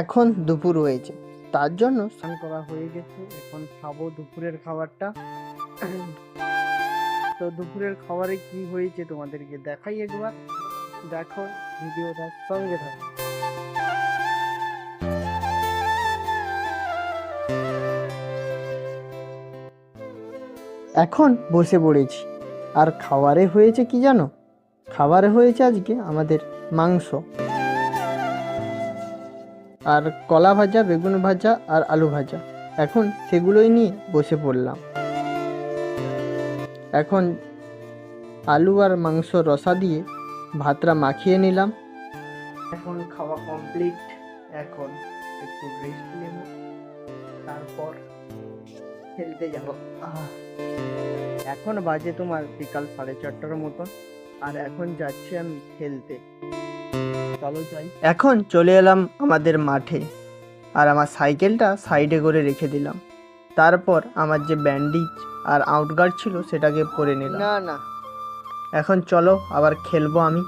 এখন দুপুর হয়েছে, তার জন্য স্নান করা হয়ে গেছে। এখন খাবো দুপুরের খাবারটা। তো দুপুরের খাবারে কি হয়েছে তোমাদেরকে দেখাই একবার, দেখো ভিডিওটার সঙ্গে থাকো। এখন বসে পড়েছি, আর খাবারে হয়েছে কি জানো? খাবারে হয়েছে আজকে আমাদের মাংস, আর কলা ভাজা, বেগুন ভাজা, আর আলু ভাজা। এখন সেগুলোই নিয়ে বসে পড়লাম। এখন আলু আর মাংস রসা দিয়ে ভাতটা মাখিয়ে নিলাম। এখন খাওয়া কমপ্লিট, এখন একটু রেস্ট নেব, তারপর খেলতে যাব। এখন বাজে তোমার বিকাল 4:30টার মতন, আর এখন যাচ্ছি আমি খেলতে। চলো যাই। এখন চলে এলাম আমাদের মাঠে, আর আমার সাইকেলটা সাইডে করে রেখে দিলাম। তারপর আমার যে ব্যান্ডেজ আর আউটগার্ড ছিল সেটাকে পরে নিলাম। না, এখন চলো আবার খেলবো আমি।